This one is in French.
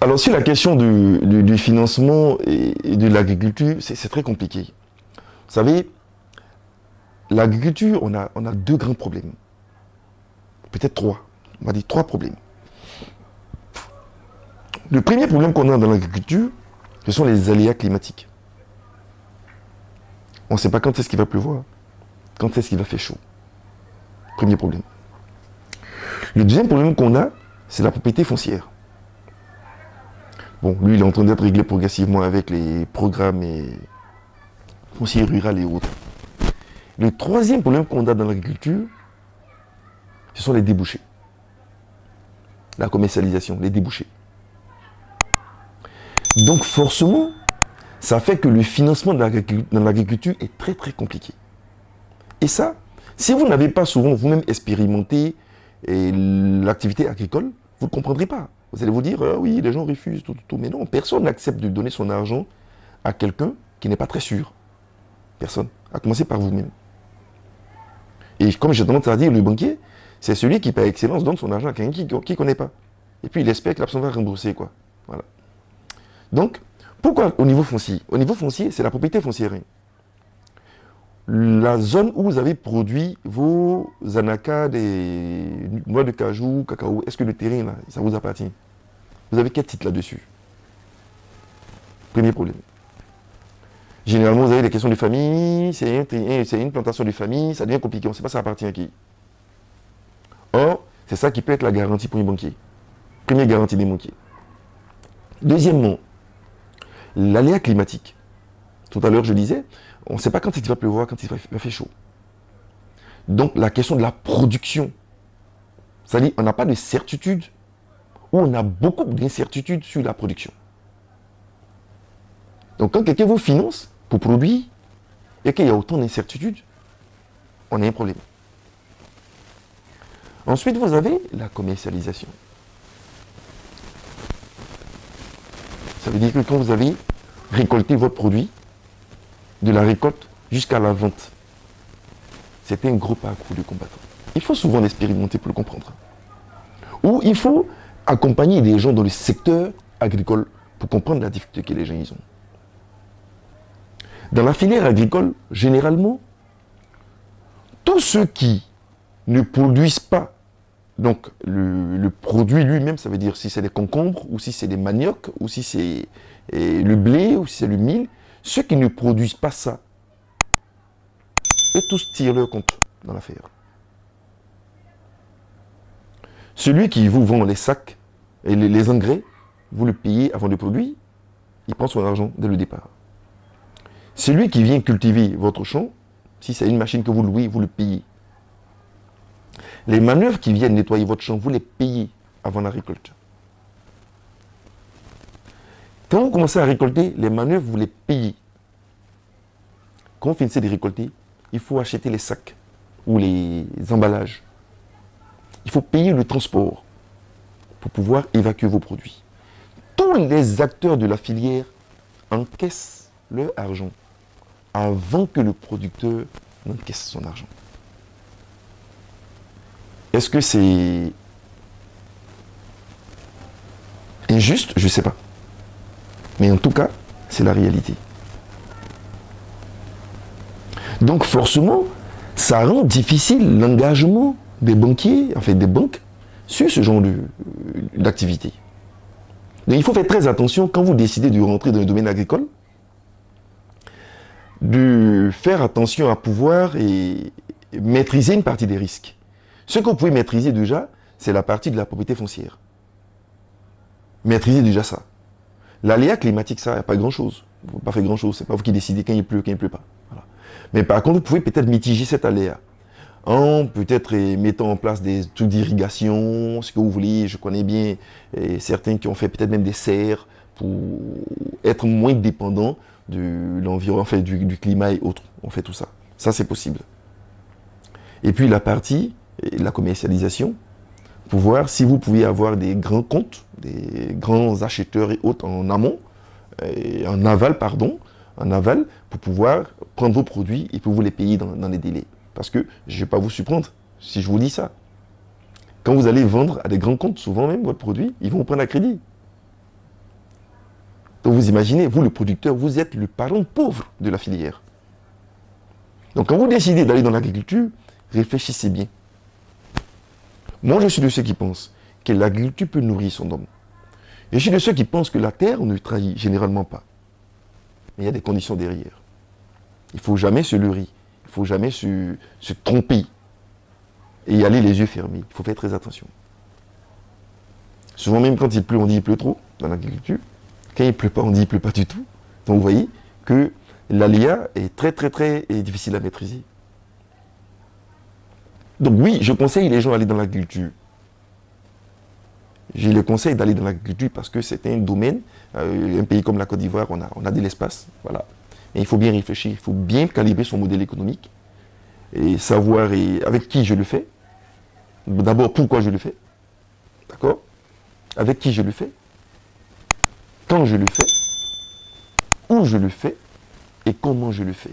Alors, sur la question du financement et de l'agriculture, c'est très compliqué. Vous savez, l'agriculture, on a deux grands problèmes. Peut-être trois. On va dire trois problèmes. Le premier problème qu'on a dans l'agriculture, ce sont les aléas climatiques. On ne sait pas quand est-ce qu'il va pleuvoir, quand est-ce qu'il va faire chaud. Premier problème. Le deuxième problème qu'on a, c'est la propriété foncière. Bon, lui, il est en train d'être réglé progressivement avec les programmes fonciers ruraux et autres. Le troisième problème qu'on a dans l'agriculture, ce sont les débouchés. La commercialisation, les débouchés. Donc forcément, ça fait que le financement dans l'agriculture est très très compliqué. Et ça, si vous n'avez pas souvent vous-même expérimenté l'activité agricole, vous ne comprendrez pas. Vous allez vous dire, ah oui, les gens refusent, tout. Mais non, personne n'accepte de donner son argent à quelqu'un qui n'est pas très sûr. Personne. À commencer par vous-même. Et comme j'ai tendance à dire, le banquier, c'est celui qui, par excellence, donne son argent à quelqu'un qui ne connaît pas. Et puis il espère que la personne va rembourser, quoi. Voilà. Donc, pourquoi au niveau foncier? Au niveau foncier, c'est la propriété foncière. La zone où vous avez produit vos anacards, des noix de cajou, cacao, est-ce que le terrain, là, ça vous appartient? Vous avez quel titre là-dessus? Premier problème. Généralement, vous avez des questions de famille, c'est une plantation de famille, ça devient compliqué, on ne sait pas ça appartient à qui. Or, c'est ça qui peut être la garantie pour un banquier. Première garantie des banquiers. Deuxièmement, l'aléa climatique. Tout à l'heure, je disais, on ne sait pas quand il va pleuvoir, quand il va faire chaud. Donc, la question de la production. C'est-à-dire, on n'a pas de certitude, ou on a beaucoup d'incertitudes sur la production. Donc, quand quelqu'un vous finance pour produire, et qu'il y a autant d'incertitudes, on a un problème. Ensuite, vous avez la commercialisation. Ça veut dire que quand vous avez récolté votre produit, de la récolte jusqu'à la vente, c'est un gros parcours de combattant. Il faut souvent l'expérimenter pour le comprendre. Ou il faut accompagner des gens dans le secteur agricole pour comprendre la difficulté que les gens y ont. Dans la filière agricole, généralement, tous ceux qui ne produisent pas, donc le produit lui-même, ça veut dire si c'est des concombres, ou si c'est des maniocs, ou si c'est le blé, ou si c'est le mil, ceux qui ne produisent pas ça, eux tous tirent leur compte dans l'affaire. Celui qui vous vend les sacs et les engrais, vous le payez avant de produire, il prend son argent dès le départ. Celui qui vient cultiver votre champ, si c'est une machine que vous louez, vous le payez. Les manœuvres qui viennent nettoyer votre champ, vous les payez avant la récolte. Quand vous commencez à récolter, les manœuvres, vous les payez. Quand vous finissez de récolter, il faut acheter les sacs ou les emballages. Il faut payer le transport pour pouvoir évacuer vos produits. Tous les acteurs de la filière encaissent leur argent avant que le producteur n'encaisse son argent. Est-ce que c'est injuste? Je ne sais pas. Mais en tout cas, c'est la réalité. Donc forcément, ça rend difficile l'engagement des banquiers, en fait des banques, sur ce genre d'activité. Donc il faut faire très attention quand vous décidez de rentrer dans le domaine agricole, de faire attention à pouvoir maîtriser une partie des risques. Ce que vous pouvez maîtriser déjà, c'est la partie de la propriété foncière. Maîtrisez déjà ça. L'aléa climatique, ça, il n'y a pas grand-chose. Vous ne pouvez pas faire grand-chose. Ce n'est pas vous qui décidez quand il pleut, quand il ne pleut pas. Voilà. Mais par contre, vous pouvez peut-être mitiger cet aléa en peut-être mettant en place des trucs d'irrigation, ce que vous voulez. Je connais bien certains qui ont fait peut-être même des serres pour être moins dépendants de l'environnement, enfin, du climat et autres. On fait tout ça. Ça, c'est possible. Et puis la partie, la commercialisation, pour voir si vous pouvez avoir des grands comptes, des grands acheteurs et autres en amont, en aval, pour pouvoir prendre vos produits et pour vous les payer dans les délais. Parce que je ne vais pas vous surprendre si je vous dis ça. Quand vous allez vendre à des grands comptes, souvent même votre produit, ils vont vous prendre à crédit. Donc vous imaginez, vous le producteur, vous êtes le parent pauvre de la filière. Donc quand vous décidez d'aller dans l'agriculture, réfléchissez bien. Moi, je suis de ceux qui pensent que l'agriculture peut nourrir son homme. Je suis de ceux qui pensent que la terre ne trahit généralement pas. Mais il y a des conditions derrière. Il ne faut jamais se leurrer. Il ne faut jamais se tromper. Et y aller les yeux fermés. Il faut faire très attention. Souvent même quand il pleut, on dit il pleut trop dans l'agriculture. Quand il ne pleut pas, on dit il ne pleut pas du tout. Donc vous voyez que l'aléa est très très très difficile à maîtriser. Donc oui, je conseille les gens d'aller dans l'agriculture. Je les conseille d'aller dans l'agriculture parce que c'est un domaine, un pays comme la Côte d'Ivoire, on a de l'espace. Voilà. Mais il faut bien réfléchir, il faut bien calibrer son modèle économique et savoir avec qui je le fais. D'abord, pourquoi je le fais. D'accord? Avec qui je le fais. Quand je le fais. Où je le fais. Et comment je le fais.